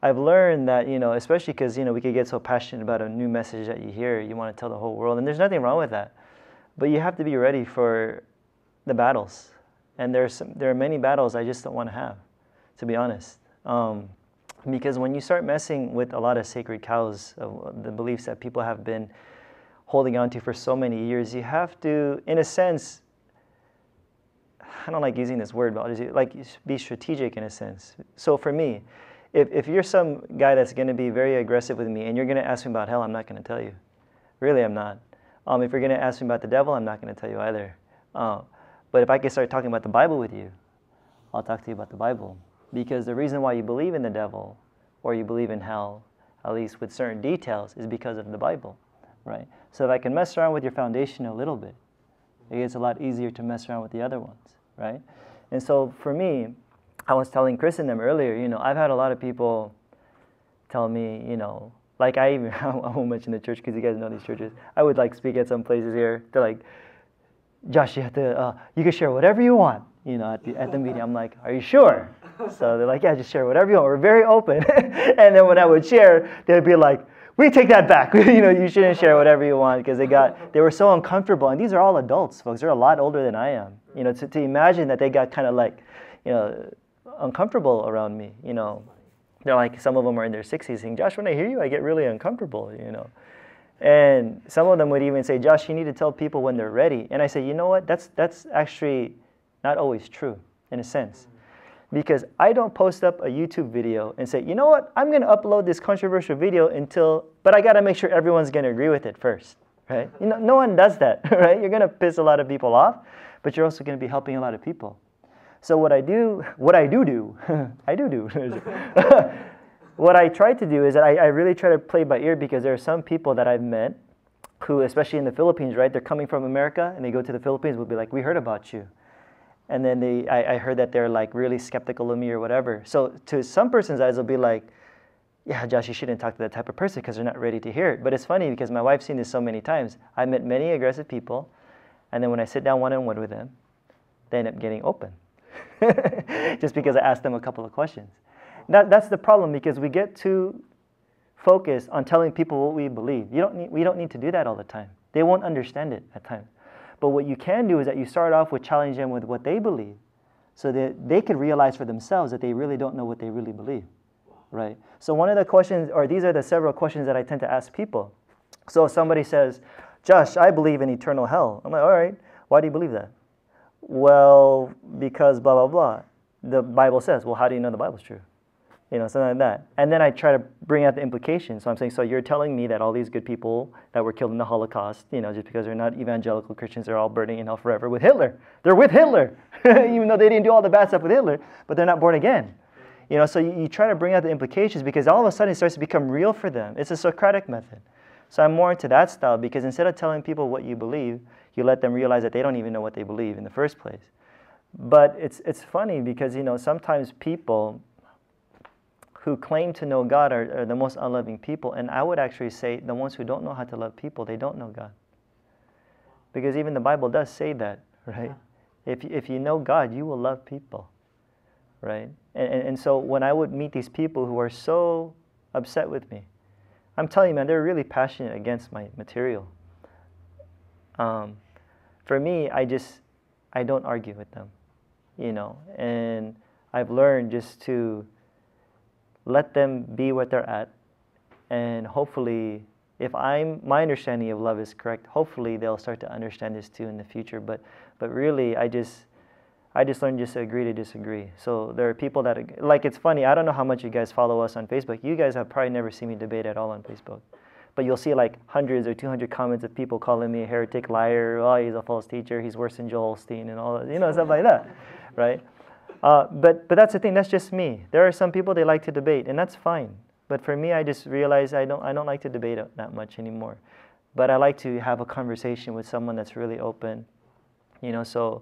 I've learned that, especially because, we could get so passionate about a new message that you hear, you want to tell the whole world, and there's nothing wrong with that. But you have to be ready for the battles. And there are many battles I just don't want to have, to be honest. Because when you start messing with a lot of sacred cows, of the beliefs that people have been holding on to for so many years, you have to, in a sense, I don't like using this word, but I'll just like be strategic in a sense. So for me, if you're some guy that's going to be very aggressive with me and you're going to ask me about hell, I'm not going to tell you. Really, I'm not. If you're going to ask me about the devil, I'm not going to tell you either. But if I can start talking about the Bible with you, I'll talk to you about the Bible. Because the reason why you believe in the devil or you believe in hell, at least with certain details, is because of the Bible, right? So if I can mess around with your foundation a little bit, it gets a lot easier to mess around with the other ones, right? And so for me, I was telling Chris and them earlier, I've had a lot of people tell me, like I won't mention the church because you guys know these churches. I would like speak at some places here. They're like, Josh, you can share whatever you want, at the meeting. I'm like, are you sure? So they're like, yeah, just share whatever you want. We're very open. And then when I would share, they'd be like, we take that back. You shouldn't share whatever you want, because they were so uncomfortable. And these are all adults, folks. They're a lot older than I am. To imagine that they got kind of like, uncomfortable around me. They're like, some of them are in their 60s saying, Josh, when I hear you, I get really uncomfortable, And some of them would even say, Josh, you need to tell people when they're ready. And I say, you know what? That's actually not always true, in a sense. Because I don't post up a YouTube video and say, you know what? I'm going to upload this controversial video but I got to make sure everyone's going to agree with it first, right? No one does that, right? You're going to piss a lot of people off, but you're also going to be helping a lot of people. So what I do, what I try to do is that I really try to play by ear, because there are some people that I've met who, especially in the Philippines, right? They're coming from America and they go to the Philippines, will be like, we heard about you. And then I heard that they're like really skeptical of me or whatever. So to some person's eyes, they'll be like, yeah, Josh, you shouldn't talk to that type of person because they're not ready to hear it. But it's funny because my wife's seen this so many times. I met many aggressive people, and then when I sit down one-on-one with them, they end up getting open. Just because I asked them a couple of questions. That's the problem, because we get too focused on telling people what we believe. We don't need to do that all the time. They won't understand it at times. But what you can do is that you start off with challenging them with what they believe, so that they can realize for themselves that they really don't know what they really believe, right? So one of the questions, or these are the several questions that I tend to ask people. So if somebody says, Josh, I believe in eternal hell. I'm like, all right, why do you believe that? Well, because blah, blah, blah. The Bible says. Well, how do you know the Bible's true? Something like that. And then I try to bring out the implications. So I'm saying, so you're telling me that all these good people that were killed in the Holocaust, just because they're not evangelical Christians, they're all burning in hell forever with Hitler. They're with Hitler, even though they didn't do all the bad stuff with Hitler, but they're not born again. So you try to bring out the implications, because all of a sudden it starts to become real for them. It's a Socratic method. So I'm more into that style, because instead of telling people what you believe, you let them realize that they don't even know what they believe in the first place. But it's funny because, sometimes people who claim to know God are the most unloving people. And I would actually say the ones who don't know how to love people, they don't know God. Because even the Bible does say that, right? If you know God, you will love people, right? And so when I would meet these people who are so upset with me, I'm telling you, man, they're really passionate against my material. For me, I don't argue with them, and I've learned just to let them be what they're at, and hopefully, if my understanding of love is correct, hopefully they'll start to understand this too in the future. But really, I just learned just to agree to disagree. So there are people that, like, it's funny, I don't know how much you guys follow us on Facebook. You guys have probably never seen me debate at all on Facebook. But you'll see like hundreds or 200 comments of people calling me a heretic, liar, oh, he's a false teacher, he's worse than Joel Osteen, and all that, stuff like that, right? But that's the thing, that's just me. There are some people, they like to debate, and that's fine. But for me, I just realized I don't like to debate that much anymore. But I like to have a conversation with someone that's really open, so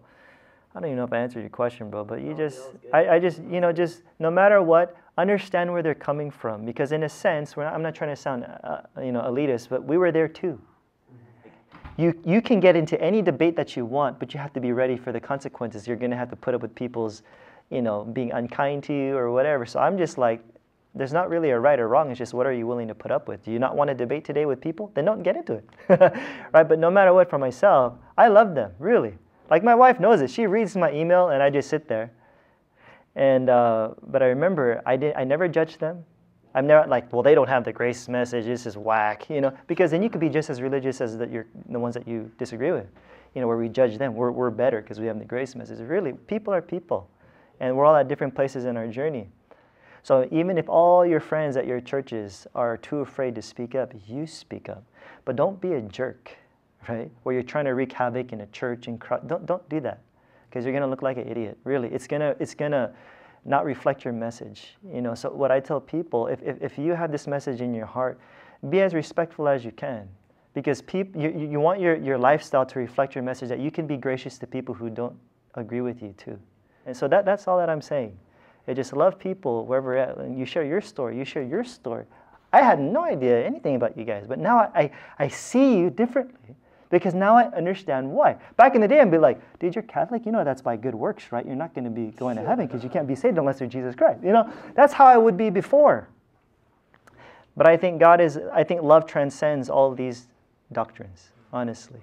I don't even know if I answered your question, bro, but just no matter what, understand where they're coming from. Because in a sense, I'm not trying to sound, elitist, but we were there too. You can get into any debate that you want, but you have to be ready for the consequences. You're going to have to put up with people's, being unkind to you or whatever. So I'm just like, there's not really a right or wrong. It's just what are you willing to put up with? Do you not want to debate today with people? Then don't get into it. Right? But no matter what, for myself, I love them, really. Like my wife knows it. She reads my email and I just sit there. And but I remember I never judged them. I'm never like, well, they don't have the grace message. This is whack, you know, because then you could be just as religious as the ones that you disagree with, you know, where we judge them. We're better because we have the grace message. Really, people are people, and we're all at different places in our journey. So even if all your friends at your churches are too afraid to speak up, you speak up. But don't be a jerk, right? Where you're trying to wreak havoc in a church and don't do that, because you're gonna look like an idiot. Really, it's gonna not reflect your message. You know, so what I tell people, if you have this message in your heart, be as respectful as you can, because you want your lifestyle to reflect your message, that you can be gracious to people who don't agree with you too. And so that's all that I'm saying. You just love people wherever you're at, and you share your story. You share your story. I had no idea anything about you guys, but now I see you differently. Because now I understand why. Back in the day, I'd be like, dude, you're Catholic? You know that's by good works, right? You're not going to be going to heaven because you can't be saved unless they're Jesus Christ. You know, that's how I would be before. But I think love transcends all these doctrines, honestly.